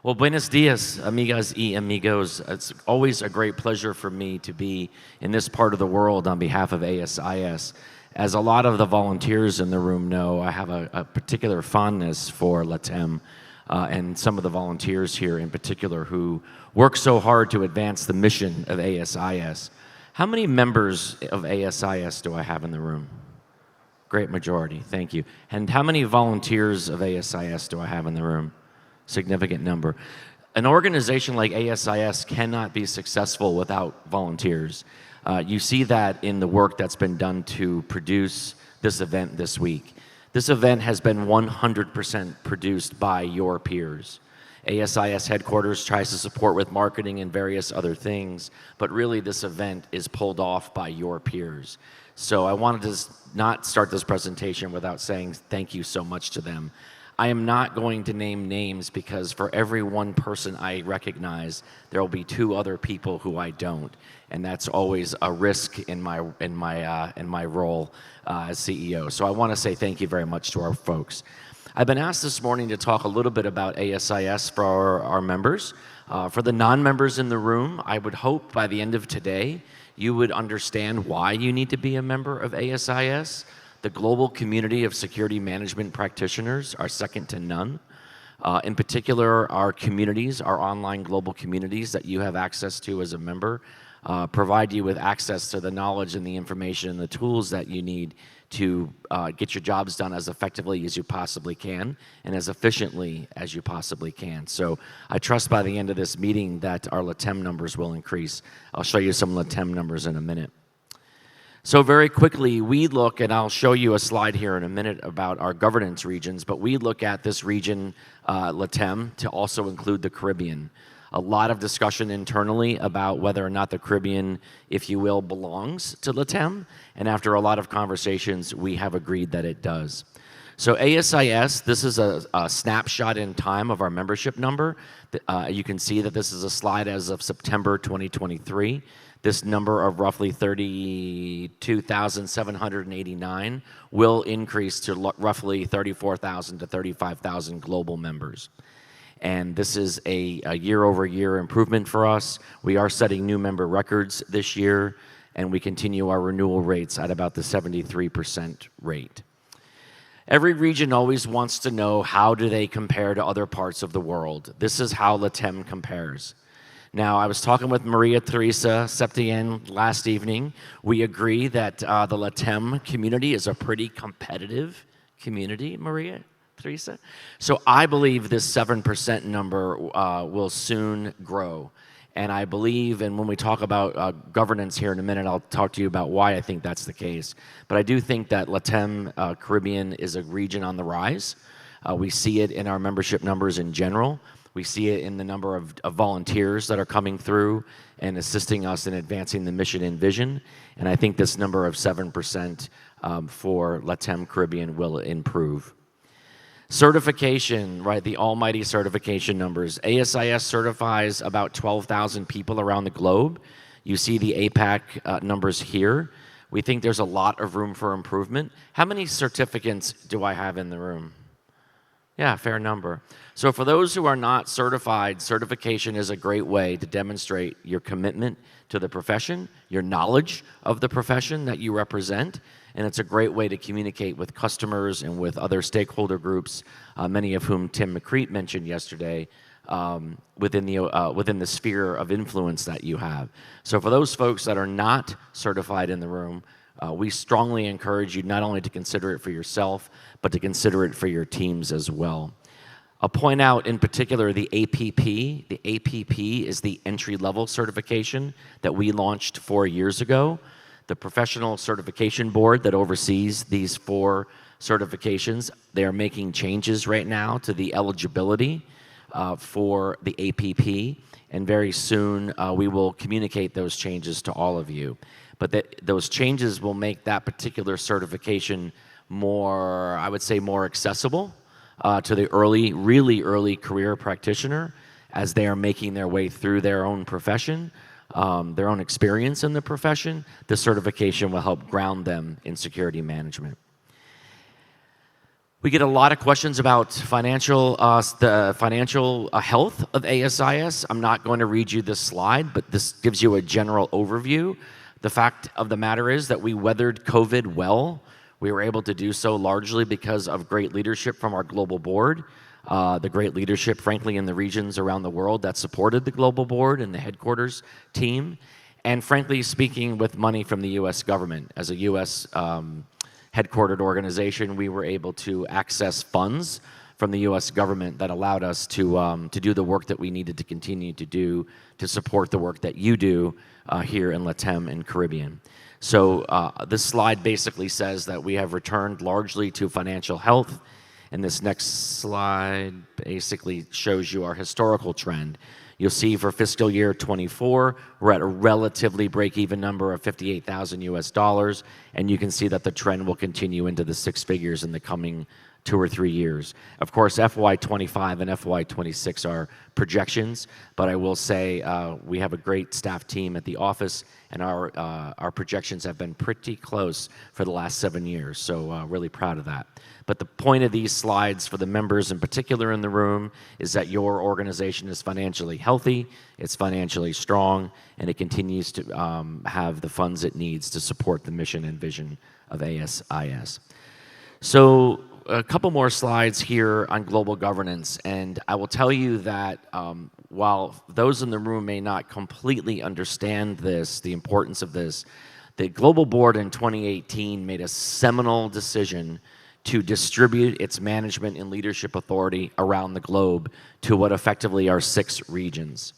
Well, buenos dias, amigas y amigos. It's always a great pleasure for me to be in this part of the world on behalf of ASIS. As a lot of the volunteers in the room know, I have a particular fondness for LATEM and some of the volunteers here in particular who work so hard to advance the mission of ASIS. How many members of ASIS do I have in the room? Great majority, thank you. And how many volunteers of ASIS do I have in the room? Significant number. An organization like ASIS cannot be successful without volunteers. You see that in the work that's been done to produce this event this week. This event has been 100% produced by your peers. ASIS headquarters tries to support with marketing and various other things, but really this event is pulled off by your peers. So I wanted to not start this presentation without saying thank you so much to them. I am not going to name names because for every one person I recognize, there will be two other people who I don't, and that's always a risk in my role as CEO. So I want to say thank you very much to our folks. I've been asked this morning to talk a little bit about ASIS for our members. For the non-members in the room, I would hope by the end of today you would understand why you need to be a member of ASIS. The global community of security management practitioners are second to none. In particular, our communities, our online global communities that you have access to as a member, provide you with access to the knowledge and the information and the tools that you need to get your jobs done as effectively as you possibly can and as efficiently as you possibly can. So I trust by the end of this meeting that our LATEM numbers will increase. I'll show you some LATEM numbers in a minute. So very quickly, we look, and I'll show you a slide here in a minute about our governance regions, but we look at this region, LATEM, to also include the Caribbean. A lot of discussion internally about whether or not the Caribbean, if you will, belongs to LATEM, and after a lot of conversations, we have agreed that it does. So ASIS, this is a snapshot in time of our membership number. You can see that this is a slide as of September 2023. This number of roughly 32,789 will increase to roughly 34,000 to 35,000 global members. And this is a year-over-year improvement for us. We are setting new member records this year, and we continue our renewal rates at about the 73% rate. Every region always wants to know how do they compare to other parts of the world. This is how LATEM compares. Now, I was talking with Maria Teresa Septien last evening. We agree that the LATEM community is a pretty competitive community, Maria Teresa. So I believe this 7% number will soon grow. And I believe, and when we talk about governance here in a minute, I'll talk to you about why I think that's the case. But I do think that LATEM Caribbean is a region on the rise. We see it in our membership numbers in general. We see it in the number of volunteers that are coming through and assisting us in advancing the mission and vision. And I think this number of 7% for LATEM Caribbean will improve. Certification, right, the almighty certification numbers. ASIS certifies about 12,000 people around the globe. You see the APAC numbers here. We think there's a lot of room for improvement. How many certificates do I have in the room? Yeah, fair number. So for those who are not certified, certification is a great way to demonstrate your commitment to the profession, your knowledge of the profession that you represent, and it's a great way to communicate with customers and with other stakeholder groups, many of whom Tim McCreet mentioned yesterday, within the sphere of influence that you have. So for those folks that are not certified in the room, we strongly encourage you not only to consider it for yourself, but to consider it for your teams as well. I'll point out in particular the APP. The APP is the entry-level certification that we launched 4 years ago. The professional certification board that oversees these 4 certifications, they are making changes right now to the eligibility for the APP, and very soon we will communicate those changes to all of you. But those changes will make that particular certification more, I would say, more accessible to the really early career practitioner as they are making their way through their own profession, their own experience in the profession. The certification will help ground them in security management. We get a lot of questions about the financial health of ASIS. I'm not going to read you this slide, but this gives you a general overview. The fact of the matter is that we weathered COVID well. We were able to do so largely because of great leadership from our global board, the great leadership, frankly, in the regions around the world that supported the global board and the headquarters team, and frankly speaking, with money from the U.S. government. As a U.S. Headquartered organization, we were able to access funds from the U.S. government that allowed us to do the work that we needed to continue to do to support the work that you do here in LATAM and Caribbean. So this slide basically says that we have returned largely to financial health, and this next slide basically shows you our historical trend. You'll see for fiscal year 24, we're at a relatively break-even number of $58,000 US, and you can see that the trend will continue into the six figures in the coming 2 or 3 years. Of course, FY25 and FY26 are projections, but I will say we have a great staff team at the office, and our projections have been pretty close for the last 7 years, so really proud of that. But the point of these slides for the members in particular in the room is that your organization is financially healthy, it's financially strong, and it continues to have the funds it needs to support the mission and vision of ASIS. So a couple more slides here on global governance, and I will tell you that while those in the room may not completely understand this, the importance of this, the Global Board in 2018 made a seminal decision to distribute its management and leadership authority around the globe to what effectively are 6 regions.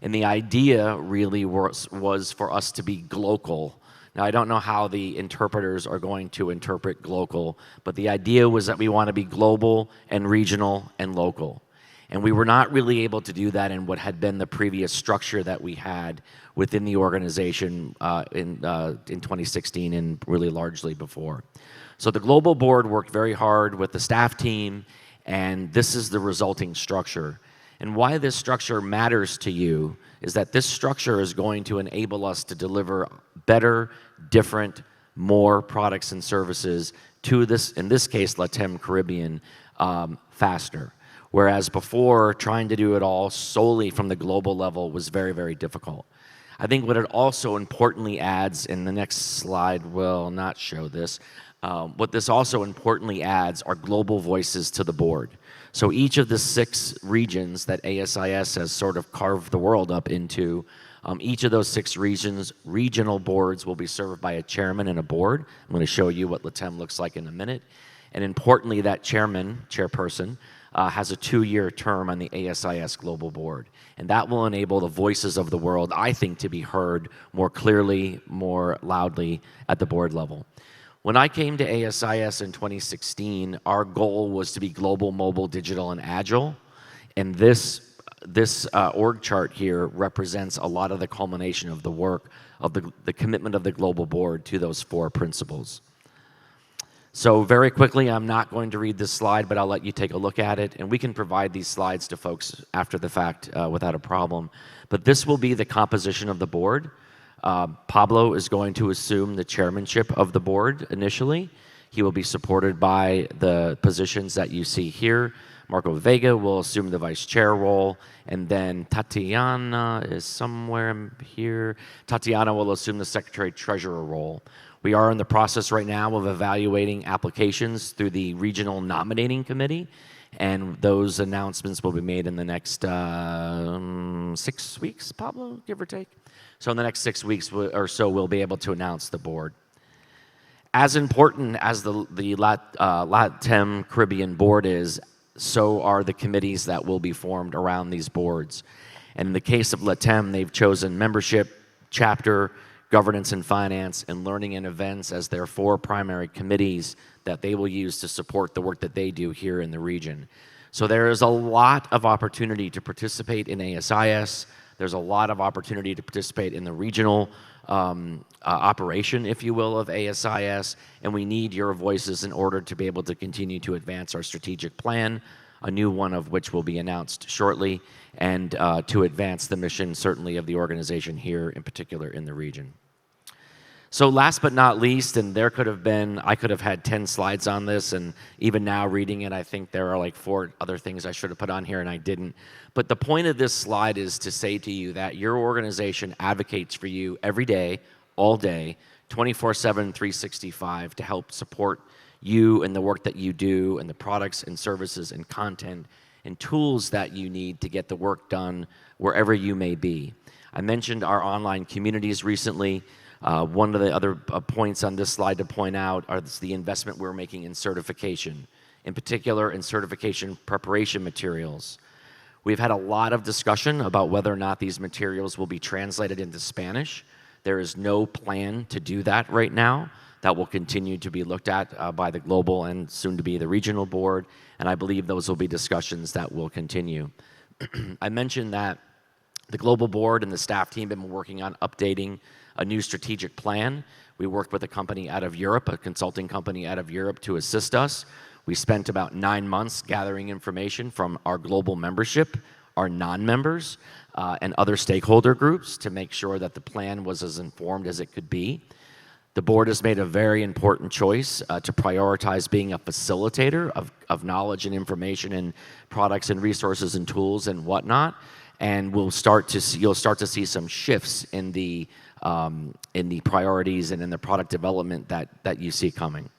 And the idea really was for us to be global. Now, I don't know how the interpreters are going to interpret global, but the idea was that we want to be global and regional and local. And we were not really able to do that in what had been the previous structure that we had within the organization in 2016 and really largely before. So the Global Board worked very hard with the staff team, and this is the resulting structure. And why this structure matters to you is that this structure is going to enable us to deliver better, different, more products and services to this, in this case, LATAM Caribbean, faster. Whereas before, trying to do it all solely from the global level was very, very difficult. I think what it also importantly adds, and the next slide will not show this, what this also importantly adds are global voices to the board. So each of the 6 regions that ASIS has sort of carved the world up into, each of those 6 regions, regional boards will be served by a chairman and a board. I'm going to show you what LATAM looks like in a minute. And importantly, that chairperson, has a 2-year term on the ASIS Global Board. And that will enable the voices of the world, I think, to be heard more clearly, more loudly at the board level. When I came to ASIS in 2016, our goal was to be global, mobile, digital, and agile. And this org chart here represents a lot of the culmination of the work of the commitment of the Global Board to those 4 principles. So very quickly, I'm not going to read this slide, but I'll let you take a look at it. And we can provide these slides to folks after the fact without a problem. But this will be the composition of the board. Pablo is going to assume the chairmanship of the board initially. He will be supported by the positions that you see here. Marco Vega will assume the vice chair role, and then Tatiana is somewhere here. Tatiana will assume the secretary-treasurer role. We are in the process right now of evaluating applications through the regional nominating committee, and those announcements will be made in the next 6 weeks, Pablo, give or take. So in the next 6 weeks or so, we'll be able to announce the board. As important as the LATAM Caribbean board is, so are the committees that will be formed around these boards. And in the case of LATAM, they've chosen membership, chapter, governance and finance, and learning and events as their 4 primary committees that they will use to support the work that they do here in the region. So there is a lot of opportunity to participate in ASIS. There's a lot of opportunity to participate in the regional operation, if you will, of ASIS, and we need your voices in order to be able to continue to advance our strategic plan, a new one of which will be announced shortly, and to advance the mission, certainly, of the organization here, in particular in the region. So last but not least, and I could have had 10 slides on this, and even now reading it, I think there are like 4 other things I should have put on here and I didn't. But the point of this slide is to say to you that your organization advocates for you every day, all day, 24/7, 365 to help support you and the work that you do and the products and services and content and tools that you need to get the work done wherever you may be. I mentioned our online communities recently. One of the other points on this slide to point out is the investment we're making in certification, in particular in certification preparation materials. We've had a lot of discussion about whether or not these materials will be translated into Spanish. There is no plan to do that right now. That will continue to be looked at by the global and soon to be the regional board, and I believe those will be discussions that will continue. I mentioned that the global board and the staff team have been working on updating a new strategic plan. We worked with a company out of Europe, a consulting company out of Europe, to assist us. We spent about 9 months gathering information from our global membership, our non-members, and other stakeholder groups to make sure that the plan was as informed as it could be. The board has made a very important choice to prioritize being a facilitator of knowledge and information and products and resources and tools and whatnot. And you'll start to see some shifts in the priorities and in the product development that you see coming.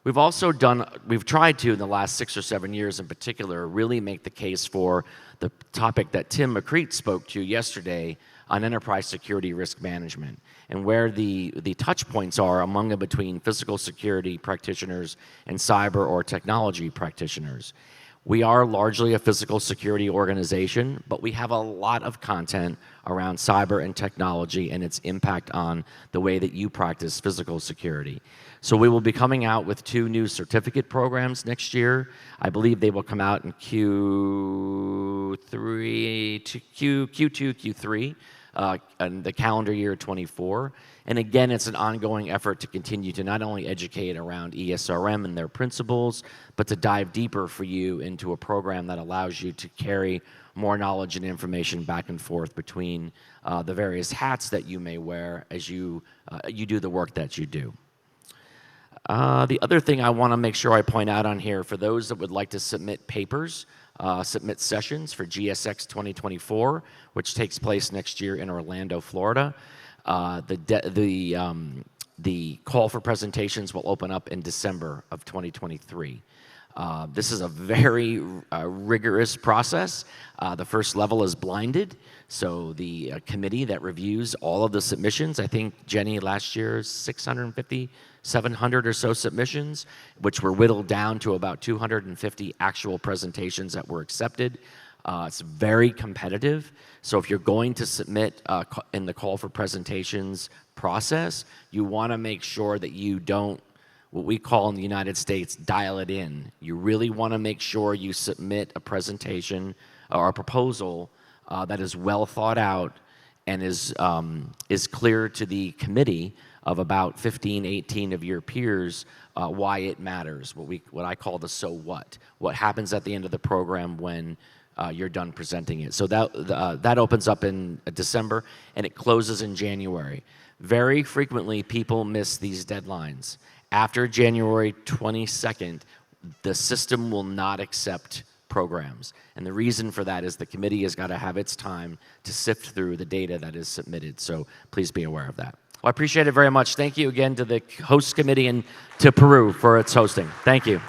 We've tried to, in the last 6 or 7 years in particular, really make the case for the topic that Tim McCreate spoke to yesterday on enterprise security risk management, and where the touch points are among and between physical security practitioners and cyber or technology practitioners. We are largely a physical security organization, but we have a lot of content around cyber and technology and its impact on the way that you practice physical security. So we will be coming out with 2 new certificate programs next year. I believe they will come out in Q2, Q3, in the calendar year 24. And again, it's an ongoing effort to continue to not only educate around ESRM and their principles, but to dive deeper for you into a program that allows you to carry more knowledge and information back and forth between the various hats that you may wear as you do the work that you do. The other thing I want to make sure I point out on here, for those that would like to submit papers, submit sessions for GSX 2024, which takes place next year in Orlando, Florida. The call for presentations will open up in December of 2023. This is a very rigorous process. The first level is blinded, so the committee that reviews all of the submissions, I think, Jenny, last year, 650, 700 or so submissions, which were whittled down to about 250 actual presentations that were accepted. It's very competitive, so if you're going to submit in the call for presentations process, you want to make sure that you don't, what we call in the United States, dial it in. You really want to make sure you submit a presentation or a proposal that is well thought out and is clear to the committee of about 15, 18 of your peers why it matters, what I call the so what happens at the end of the program when you're done presenting it. So that opens up in December, and it closes in January. Very frequently, people miss these deadlines. After January 22nd, the system will not accept programs. And the reason for that is the committee has got to have its time to sift through the data that is submitted. So please be aware of that. Well, I appreciate it very much. Thank you again to the host committee and to Peru for its hosting. Thank you.